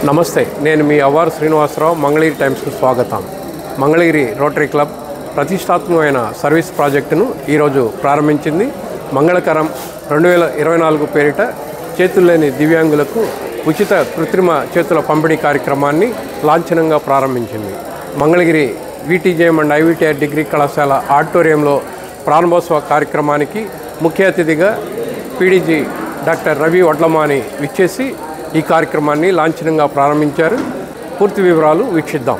నమస్తే, నేను మీ అవ్వారు శ్రీనివాసరావు. మంగళగిరి టైమ్స్కు స్వాగతం. మంగళగిరి రోటరీ క్లబ్ ప్రతిష్టాత్మకమైన సర్వీస్ ప్రాజెక్టును ఈరోజు ప్రారంభించింది. మంగళకరం 2024 పేరిట చేతుల్లేని దివ్యాంగులకు ఉచిత కృత్రిమ చేతుల పంపిణీ కార్యక్రమాన్ని లాంఛనంగా ప్రారంభించింది. Mangalagiri VTJM and IVTR degree కళాశాల ఆడిటోరియంలో ప్రారంభోత్సవ కార్యక్రమానికి ముఖ్య అతిథిగా PDG డాక్టర్ రవి వడ్లమాని విచ్చేసి ఈ కార్యక్రమాన్ని లాంఛనంగా ప్రారంభించారు. పూర్తి వివరాలు వీక్షిద్దాం.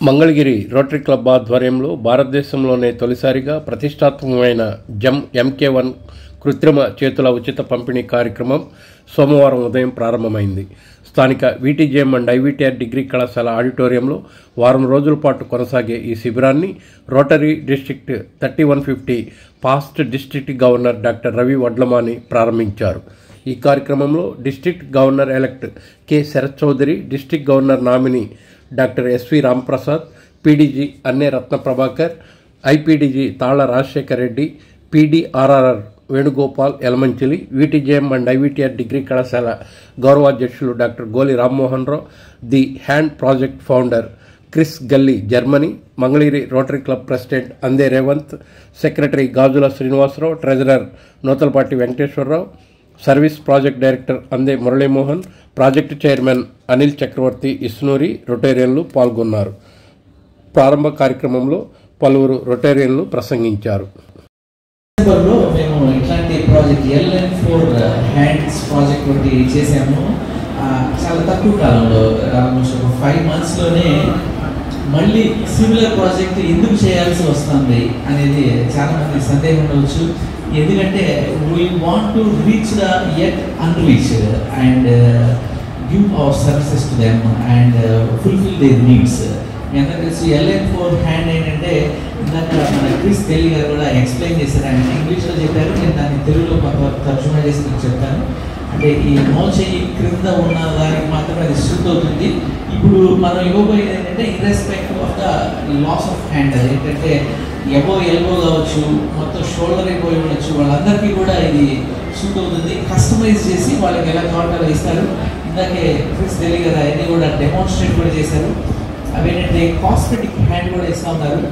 మంగళగిరి రోటరీ క్లబ్ ఆధ్వర్యంలో భారతదేశంలోనే తొలిసారిగా ప్రతిష్టాత్మకమైన జమ్ MK1 కృత్రిమ చేతుల ఉచిత పంపిణీ కార్యక్రమం సోమవారం ఉదయం ప్రారంభమైంది. స్థానిక VTJM అండ్ IVTR డిగ్రీ కళాశాల ఆడిటోరియంలో వారం రోజుల పాటు కొనసాగే ఈ శిబిరాన్ని rotary district 3150 past district governor doctor Ravi Vadlamani ప్రారంభించారు. ఈ కార్యక్రమంలో district governor elect K Sarath Chowdary, district governor nominee doctor SV Ramprasad, PDG Anne Ratna Prabhakar, IPDG Talla Rajasekhar Reddy, PDRRR Venugopal Yalamanchili, VTJM and IVTR degree కళాశాల గౌరవాధ్యక్షులు doctor Goli Rammohan Rao, the hand project founder Chris Galli Germany, Mangalagiri rotary club president Ande Revanth, secretary Gajula Srinivasarao, treasurer Nuthalapati Venkateswararao, service project director అందే Muralimohan, project chairman Anil చక్రవర్తి ఇస్నూరి రొటేరియన్లు పాల్గొన్నారు. ప్రారంభ కార్యక్రమంలో పలువురు రొటేరియన్లు ప్రసంగించారు. మేము ఇట్లాంటి ప్రాజెక్ట్ LN4 హ్యాండ్స్ ప్రాజెక్ట్ ఒకటి చేసాము. చాలా తక్కువ కాలంలో, ఆల్మోస్ట్ ఒక 5 monthsలోనే మళ్ళీ సిమిలర్ ప్రాజెక్ట్ ఎందుకు చేయాల్సి వస్తుంది అనేది చాలా మంది సందేహం ఉండవచ్చు. ఎందుకంటే we want to reach the yet unreached and give our services to them and fulfil their needs. మీ అందరికీ తెలిసి LN4 హ్యాండ్ ఏంటంటే ఇందాక మన క్రిస్ గల్లీ గారు కూడా ఎక్స్ప్లెయిన్ చేశారు. ఆయన ఇంగ్లీష్లో చెప్పారు, నేను దాన్ని తెలుగులో తర్జుమా చేసి మీకు చెప్తాను. అంటే ఈ మోచేయి క్రింద ఉన్న దానికి మాత్రమే అది సూట్ అవుతుంది. ఇప్పుడు మనం ఇవ్వబోయేది ఏంటంటే irrespective of the loss of hand, అది ఏంటంటే ఎల్బో కావచ్చు, మొత్తం షోల్డర్ అయిపోయి ఉండొచ్చు, వాళ్ళందరికీ కూడా ఇది సూట్ అవుతుంది. కస్టమైజ్ చేసి వాళ్ళకి ఎలా కావాలో ఇస్తారు. ఇందాకే క్రిస్ గల్లీ గారు అవన్నీ కూడా డెమాన్స్ట్రేట్ కూడా చేశారు. అవేంటంటే కాస్మెటిక్ హ్యాండ్ కూడా ఇస్తూ ఉన్నారు.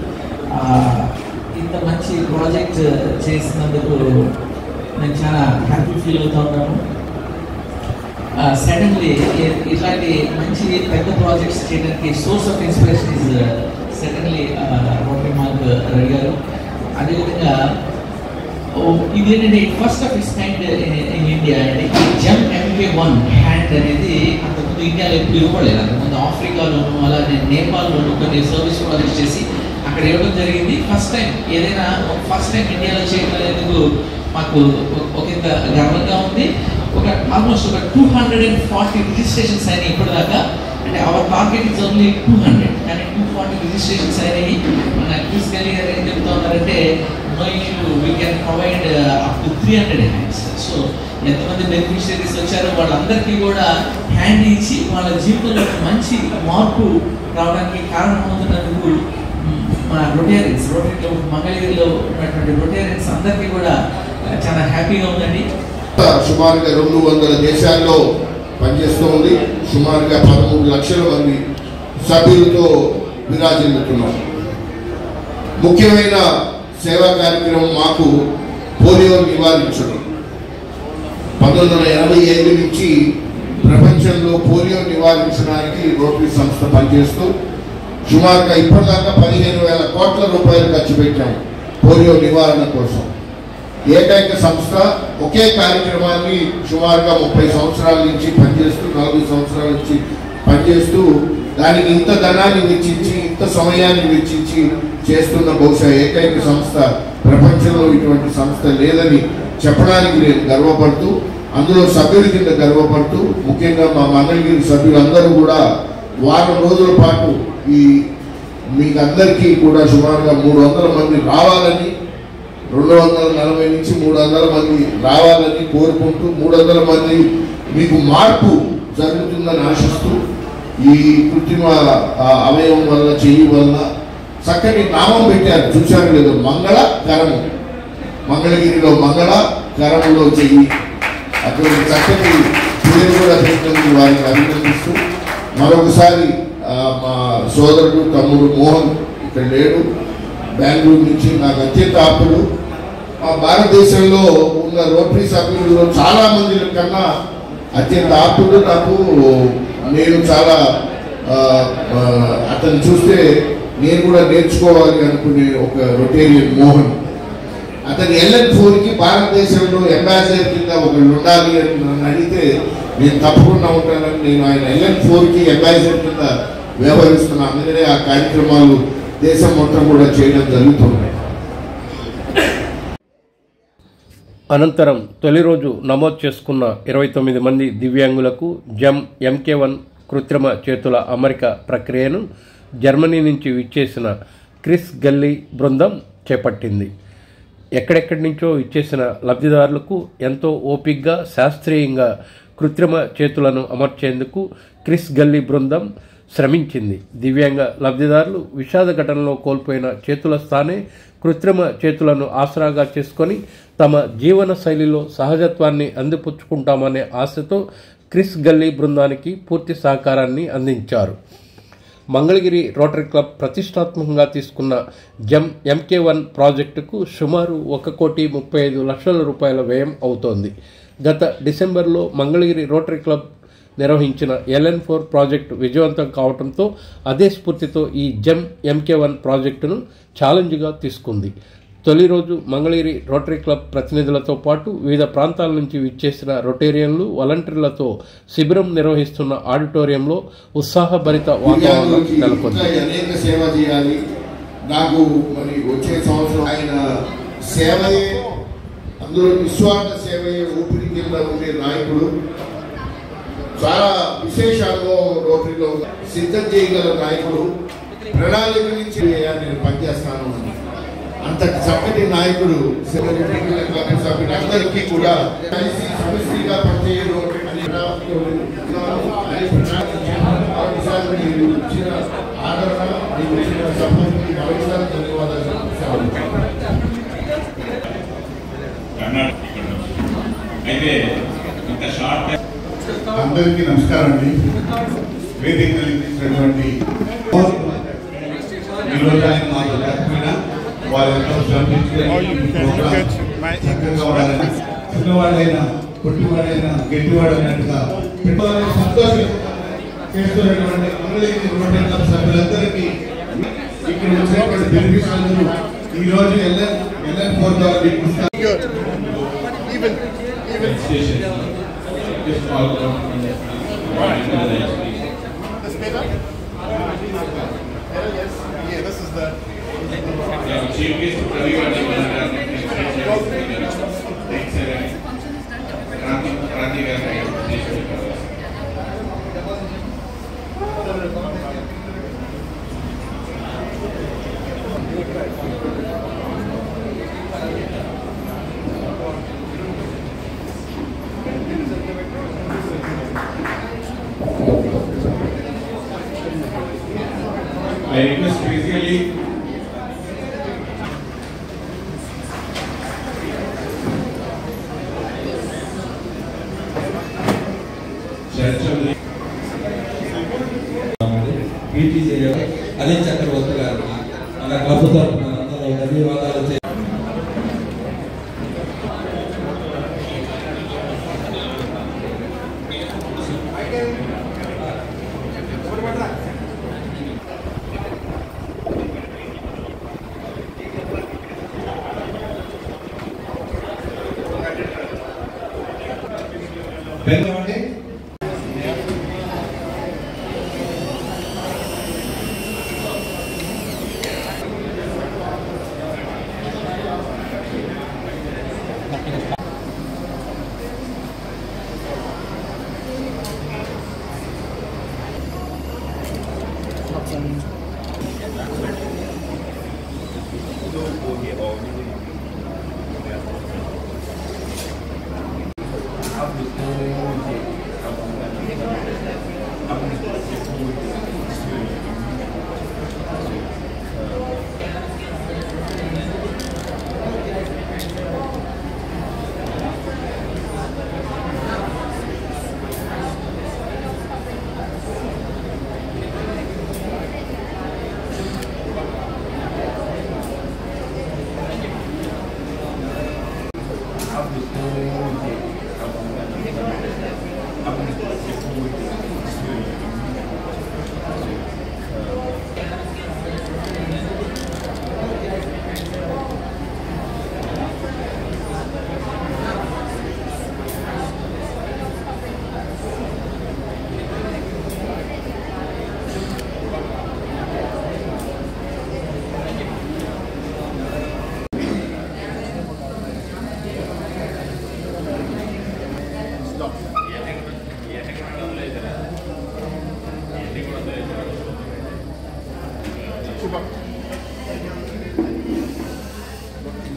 ఇంత మంచి ప్రాజెక్ట్ చేసినందుకు నేను చాలా హ్యాపీ ఫీల్ అవుతూ ఉంటాను. సడన్లీ ఇట్లాంటి మంచి పెద్ద ప్రాజెక్ట్స్ చేయడానికి source of inspiration is suddenly rotary mark Ravi గారు. అదేవిధంగా ఇది ఏంటంటే first of it's kind in India. అంటే ఈ జమ్ MK1 హ్యాండ్ అనేది అంతకుముందు ఇండియాలో ఎప్పుడు ఇవ్వలేదు. అంతకుముందు ఆఫ్రికాలోను అలానే నేపాల్లోను కొన్ని సర్వీస్ ప్రాజెక్ట్స్ చేసి అక్కడ ఇవ్వడం జరిగింది. ఫస్ట్ టైం ఏదైనా ఫస్ట్ టైం ఇండియాలో చేయగలిగేందుకు మాకు ఒకంత గర్వంగా ఉంది. ఆల్మోస్ట్ ఒక 240 రిజిస్ట్రేషన్స్ అయినాయి ఇప్పటిదాకా. అంటే అవర్ టార్గెట్ ఇస్ ఓన్లీ 200, కానీ 240 రిజిస్ట్రేషన్స్ అయినాయి. మన క్రిస్ గల్లీ గారు ఏం చెప్తా ఉన్నారంటే no issue, we can provide up to 300 hands. So ఎంతమంది బెనిఫిషియరీస్ వచ్చారో వాళ్ళందరికీ కూడా హ్యాండ్ ఇచ్చి వాళ్ళ జీవితంలో మంచి మార్పు రావడానికి కారణమవుతున్నందుకు మన రోటరీ క్లబ్ మంగళగిరిలో ఉన్నటువంటి రొటేరియన్స్ అందరికీ కూడా చాలా హ్యాపీగా ఉందండి. సుమారుగా 200 దేశాల్లో పనిచేస్తూ ఉంది. సుమారుగా 13 లక్షల మంది సభ్యులతో విరాజిల్లుతున్నాం. ముఖ్యమైన సేవా కార్యక్రమం మాకు పోలియో నివారించడం. 1985 నుంచి ప్రపంచంలో పోలియో నివారించడానికి రోటరీ సంస్థ పనిచేస్తూ సుమారుగా ఇప్పటిదాకా 15,000 కోట్ల రూపాయలు ఖర్చు పెట్టాము పోలియో నివారణ కోసం. ఏకైక సంస్థ ఒకే కార్యక్రమాన్ని సుమారుగా 30 సంవత్సరాల నుంచి పనిచేస్తూ 40 సంవత్సరాల నుంచి పనిచేస్తూ దానికి ఇంత ధనాన్ని వెచ్చించి ఇంత సమయాన్ని వెచ్చించి చేస్తున్న బహుశా ఏకైక సంస్థ ప్రపంచంలో ఇటువంటి సంస్థ లేదని చెప్పడానికి నేను గర్వపడుతూ, అందులో సభ్యుల కింద గర్వపడుతూ, ముఖ్యంగా మా మంగళగిరి సభ్యులందరూ కూడా వారం రోజుల పాటు ఈ మీకు అందరికీ కూడా సుమారుగా 300 మంది రావాలని, 240 నుంచి 300 మంది రావాలని కోరుకుంటూ 300 మంది మీకు మార్పు జరుగుతుందని ఆశిస్తూ ఈ కృత్రిమ అవయవం వల్ల చెయ్యి వల్ల చక్కటి నామం పెట్టారు. చూశారు లేదు, మంగళకరము. మంగళగిరిలో మంగళ, కరంలో చెయ్యి అటువంటి చక్కటి పేరు కూడా పెట్టినందుకు వారికి అభినందిస్తూ మరొకసారి మా సోదరుడు తమ్ముడు మోహన్ ఇక్కడ లేడు, బెంగళూరు నుంచి నాకు అత్యంత ఆప్తుడు. మా భారతదేశంలో ఉన్న రోటరీ సభ్యులలో చాలా మంది కన్నా అత్యంత ఆప్తుడు నాకు. నేను చాలా అతను చూస్తే నేను కూడా నేర్చుకోవాలి అనుకునే ఒక రొటేరియన్ మోహన్. అతను LN4కి భారతదేశంలో అంబాసిడర్ కింద ఒకళ్ళు ఉండాలి అని నన్ను అడిగితే నేను తప్పకుండా ఉంటానని నేను ఆయన LN4కి అంబాసిడర్ కింద వ్యవహరిస్తున్నాను. అందుకనే ఆ కార్యక్రమాలు దేశం మొత్తం కూడా చేయడం జరుగుతుంది. అనంతరం తొలి రోజు నమోదు చేసుకున్న 29 మంది దివ్యాంగులకు జమ్ MK1 కృత్రిమ చేతుల అమరిక ప్రక్రియను జర్మనీ నుంచి విచ్చేసిన క్రిస్ గల్లీ బృందం చేపట్టింది. ఎక్కడెక్కడి నుంచో ఇచ్చేసిన లబ్ధిదారులకు ఎంతో ఓపిగ్గా శాస్త్రీయంగా కృత్రిమ చేతులను అమర్చేందుకు క్రిస్ గల్లీ బృందం శ్రమించింది. దివ్యాంగ లబ్ధిదారులు విషాద ఘటనలో కోల్పోయిన చేతుల స్థానే కృత్రిమ చేతులను ఆసరాగా చేసుకొని తమ జీవన శైలిలో సహజత్వాన్ని అందిపుచ్చుకుంటామనే ఆశతో క్రిస్ గల్లీ బృందానికి పూర్తి సహకారాన్ని అందించారు. మంగళగిరి రోటరీ క్లబ్ ప్రతిష్టాత్మకంగా తీసుకున్న జమ్ MK1 ప్రాజెక్టుకు సుమారు 1,35,00,000 రూపాయల వ్యయం అవుతోంది. గత డిసెంబర్లో మంగళగిరి రోటరీ క్లబ్ నిర్వహించిన LN4 ప్రాజెక్టు విజయవంతం కావడంతో అదే స్ఫూర్తితో ఈ జమ్ MK1 ప్రాజెక్టును ఛాలెంజ్గా తీసుకుంది. తొలి రోజు మంగళగిరి రోటరీ క్లబ్ ప్రతినిధులతో పాటు వివిధ ప్రాంతాల నుంచి విచ్చేసిన రొటేరియన్లు వాలంటీర్లతో శిబిరం నిర్వహిస్తున్న ఆడిటోరియంలో ఉత్సాహభరిత వాతావరణం నెలకొంది. అనేక సేవ చేయాలి. నాకు మరి వచ్చే సంవత్సరం ఆయన సేవయే, అందులో నిస్వార్థ సేవయే ఊపిరి కింద ఉండే నాయకుడు. చాలా విశేషాల్లో రోటరీలో సిద్ధం చేయగల నాయకుడు. ప్రణాళిక నుంచి నేను పనిచేస్తాను. అంత చక్కటి నాయకుడు సభ్యులందరికీ కూడా కలిసి సమస్యగా పనిచేయడం ఇచ్చిన ఆదరణ, ఇచ్చిన సభకి మరోసారి ధన్యవాదాలు. అందరికీ నమస్కారం అండి. వేదిక కలిగించినటువంటి ఈరోజు ఆయన మాతో లేకపోయినా వారు ఎంతో చిన్నవాడైనా పొట్టివాడైనా గట్టివాడైనట్టుగా సంతోషం చేస్తున్నటువంటి మంగళగిరి రోటరీ క్లబ్ సభ్యులందరికీ ఇక్కడ వచ్చినటువంటి బెనిఫిషియర్లు ఈ రోజు LN4 ద్వారా I request basically అనిల్ చక్రవర్తి గారికి మన క్లబ్ తరఫున ధన్యవాదాలు.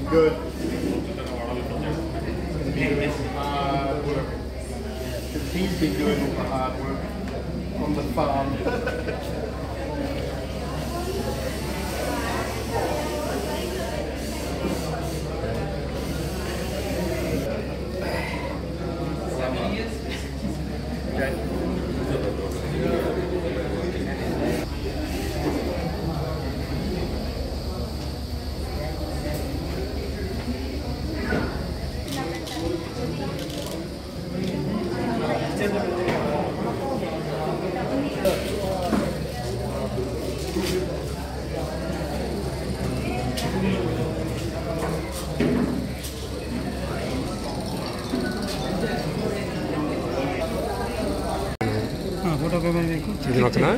Good. Work. Because he's been doing all the hard work on the farm. Photo camera देखो ఇది ఓకేనా